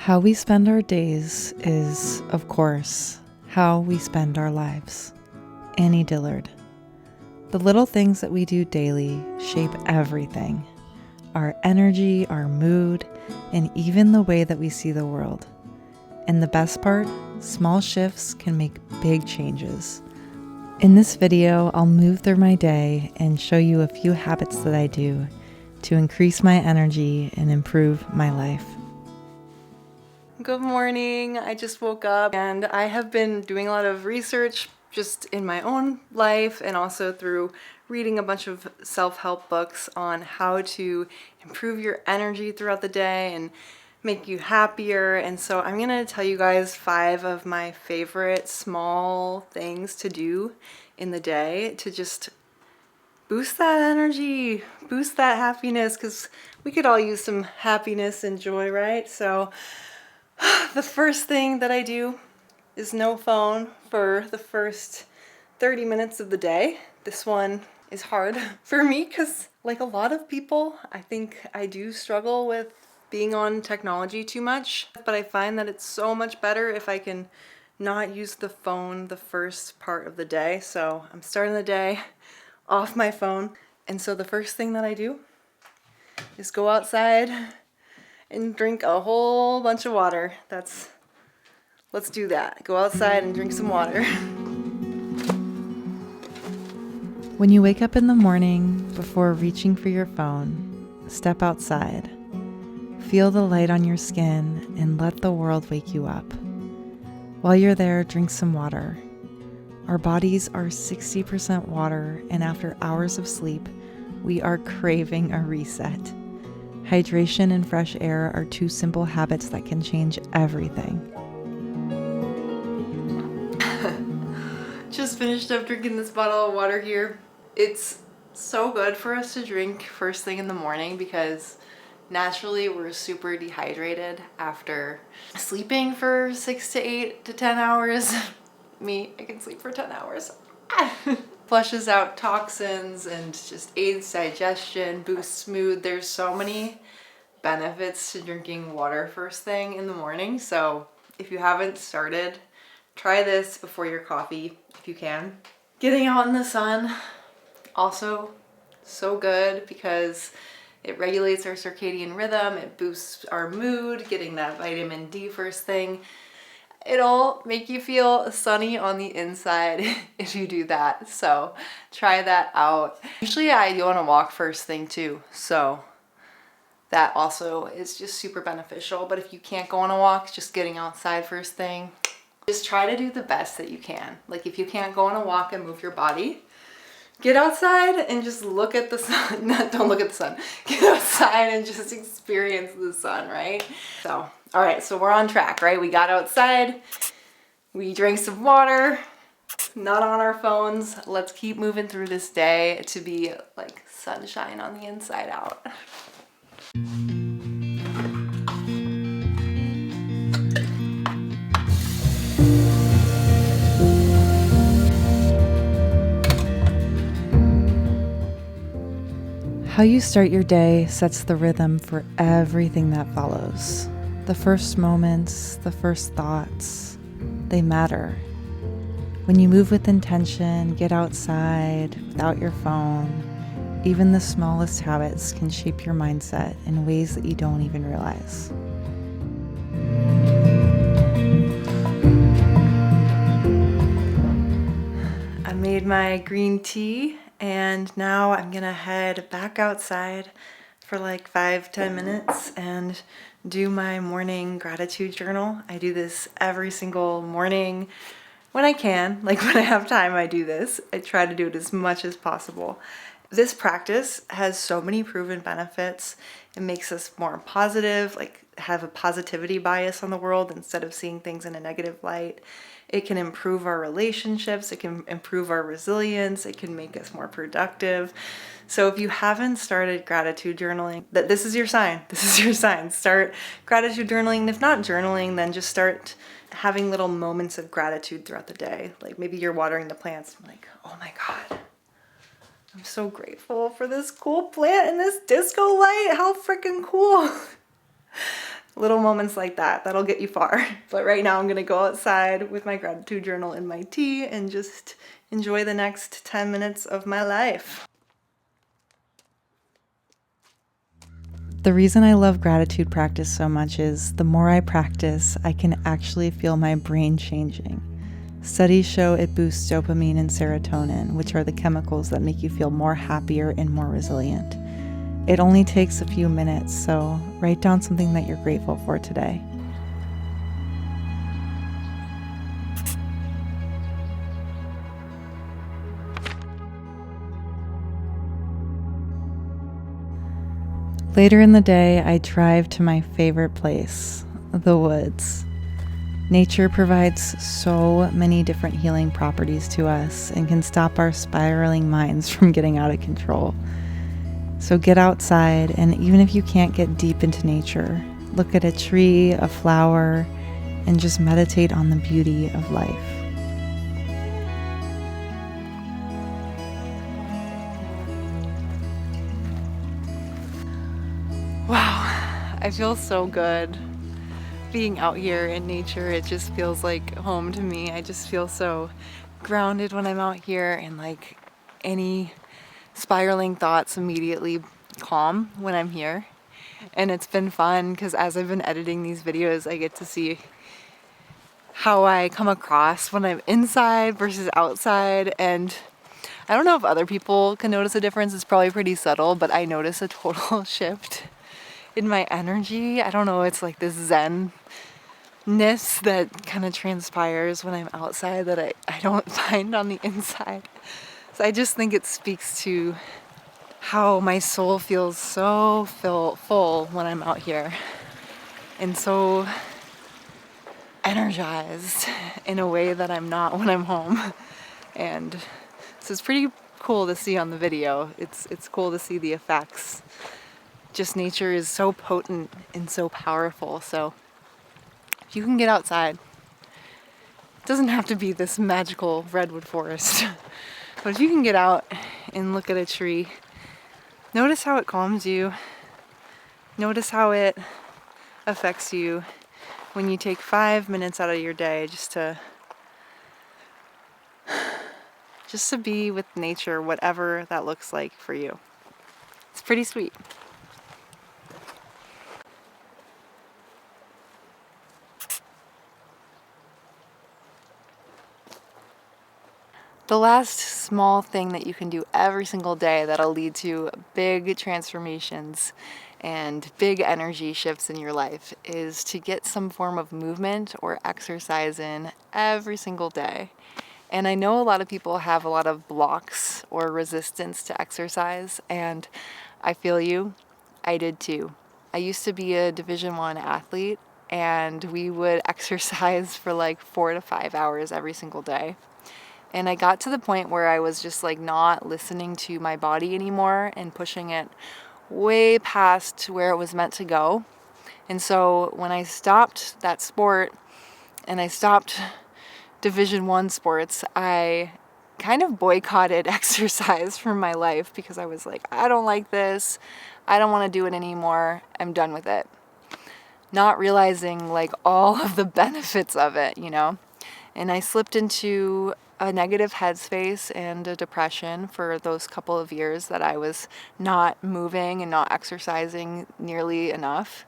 How we spend our days is, of course, how we spend our lives. Annie Dillard. The little things that we do daily shape everything. Our energy, our mood, and even the way that we see the world. And the best part, small shifts can make big changes. In this video, I'll move through my day and show you a few habits that I do to increase my energy and improve my life. Good morning. I just woke up and I have been doing a lot of research just in my own life and also through reading a bunch of self-help books on how to improve your energy throughout the day and make you happier. And so I'm gonna tell you guys 5 of my favorite small things to do in the day to just boost that energy, boost that happiness, because we could all use some happiness and joy, right? So the first thing that I do is no phone for the first 30 minutes of the day. This one is hard for me because, like a lot of people, I think I do struggle with being on technology too much, but I find that it's so much better if I can not use the phone the first part of the day. So I'm starting the day off my phone. And so the first thing that I do is go outside and drink a whole bunch of water. Let's do that. Go outside and drink some water. When you wake up in the morning, before reaching for your phone, step outside. Feel the light on your skin and let the world wake you up. While you're there, drink some water. Our bodies are 60% water, and after hours of sleep, we are craving a reset. Hydration and fresh air are 2 simple habits that can change everything. Just finished up drinking this bottle of water here. It's so good for us to drink first thing in the morning because naturally we're super dehydrated after sleeping for 6 to 8 to 10 hours. Me, I can sleep for 10 hours. Flushes out toxins and just aids digestion, boosts mood. There's so many benefits to drinking water first thing in the morning. So if you haven't started, try this before your coffee if you can. Getting out in the sun, also so good because it regulates our circadian rhythm, it boosts our mood, getting that vitamin D first thing. It'll make you feel sunny on the inside if you do that. So try that out. Usually I go on a walk first thing too. So that also is just super beneficial. But if you can't go on a walk, just getting outside first thing, just try to do the best that you can. Like if you can't go on a walk and move your body, get outside and just look at the sun. Don't look at the sun. Get outside and just experience the sun, right? So, all right, so we're on track, right? We got outside, we drank some water, not on our phones. Let's keep moving through this day to be like sunshine on the inside out. How you start your day sets the rhythm for everything that follows. The first moments, the first thoughts, they matter. When you move with intention, get outside without your phone, even the smallest habits can shape your mindset in ways that you don't even realize. I made my green tea. And now I'm gonna head back outside for like 5-10 minutes and do my morning gratitude journal. I do this every single morning when I can. Like when I have time, I do this. I try to do it as much as possible. This practice has so many proven benefits. It makes us more positive, like have a positivity bias on the world instead of seeing things in a negative light. It can improve our relationships. It can improve our resilience. It can make us more productive. So if you haven't started gratitude journaling, this is your sign. This is your sign. Start gratitude journaling. And if not journaling, then just start having little moments of gratitude throughout the day. Like maybe you're watering the plants. I'm like, oh my God, I'm so grateful for this cool plant and this disco light. How freaking cool. Little moments like that, that'll get you far. But right now I'm gonna go outside with my gratitude journal and my tea and just enjoy the next 10 minutes of my life. The reason I love gratitude practice so much is the more I practice, I can actually feel my brain changing. Studies show it boosts dopamine and serotonin, which are the chemicals that make you feel more happier and more resilient. It only takes a few minutes, so write down something that you're grateful for today. Later in the day, I drive to my favorite place, the woods. Nature provides so many different healing properties to us and can stop our spiraling minds from getting out of control. So get outside, and even if you can't get deep into nature, look at a tree, a flower, and just meditate on the beauty of life. Wow, I feel so good being out here in nature. It just feels like home to me. I just feel so grounded when I'm out here, and like any spiraling thoughts immediately calm when I'm here. And it's been fun because as I've been editing these videos, I get to see how I come across when I'm inside versus outside. And I don't know if other people can notice a difference. It's probably pretty subtle, but I notice a total shift in my energy. I don't know, it's like this zen-ness that kind of transpires when I'm outside that I don't find on the inside. So I just think it speaks to how my soul feels so full when I'm out here, and so energized in a way that I'm not when I'm home. And so it's pretty cool to see on the video. It's cool to see the effects. Just nature is so potent and so powerful. So if you can get outside, it doesn't have to be this magical redwood forest, but if you can get out and look at a tree, notice how it calms you. Notice how it affects you when you take 5 minutes out of your day just to be with nature, whatever that looks like for you. It's pretty sweet. The last small thing that you can do every single day that'll lead to big transformations and big energy shifts in your life is to get some form of movement or exercise in every single day. And I know a lot of people have a lot of blocks or resistance to exercise, and I feel you. I did too. I used to be a Division I athlete, and we would exercise for like 4 to 5 hours every single day. And I got to the point where I was just like not listening to my body anymore and pushing it way past where it was meant to go. And so when I stopped that sport and I stopped Division I sports, I kind of boycotted exercise from my life because I was like, I don't like this. I don't want to do it anymore. I'm done with it. Not realizing like all of the benefits of it, you know? And I slipped into a negative headspace and a depression for those couple of years that I was not moving and not exercising nearly enough.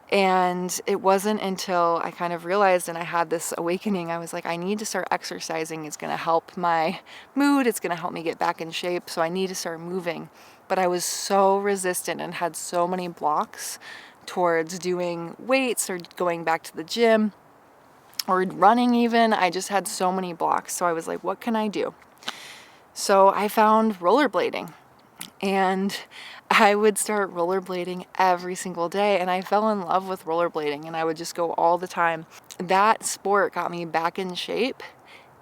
And it wasn't until I kind of realized and I had this awakening, I was like, I need to start exercising. It's going to help my mood. It's going to help me get back in shape. So I need to start moving. But I was so resistant and had so many blocks towards doing weights or going back to the gym or running even. I just had so many blocks. So I was like, what can I do? So I found rollerblading, and I would start rollerblading every single day, and I fell in love with rollerblading, and I would just go all the time. That sport got me back in shape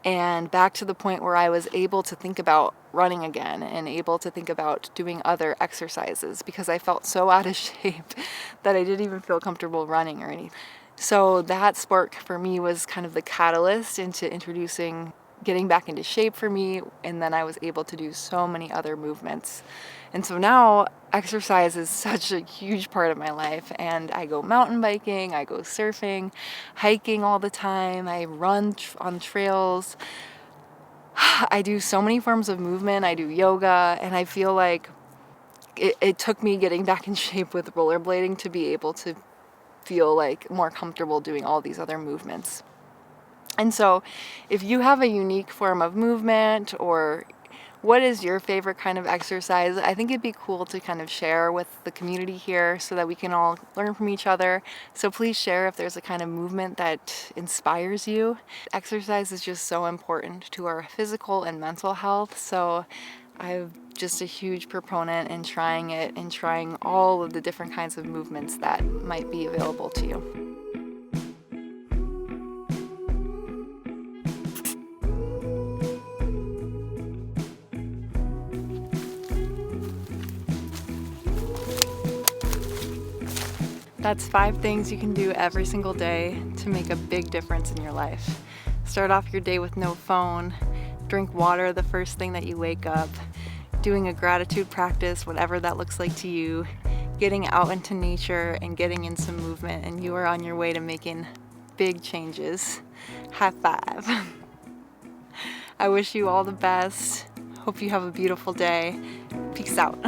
and back to the point where I was able to think about running again and able to think about doing other exercises because I felt so out of shape that I didn't even feel comfortable running or anything. So that sport for me was kind of the catalyst into introducing getting back into shape for me, and then I was able to do so many other movements. And so now exercise is such a huge part of my life, and I go mountain biking, I go surfing, hiking all the time, I run on trails. I do so many forms of movement, I do yoga, and I feel like it took me getting back in shape with rollerblading to be able to feel like more comfortable doing all these other movements. And so if you have a unique form of movement, or what is your favorite kind of exercise, I think it'd be cool to kind of share with the community here so that we can all learn from each other. So please share if there's a kind of movement that inspires you. Exercise is just so important to our physical and mental health. So I'm just a huge proponent in trying it and trying all of the different kinds of movements that might be available to you. That's 5 things you can do every single day to make a big difference in your life. Start off your day with no phone, drink water the first thing that you wake up, doing a gratitude practice, whatever that looks like to you, getting out into nature and getting in some movement, and you are on your way to making big changes. High five. I wish you all the best. Hope you have a beautiful day. Peace out.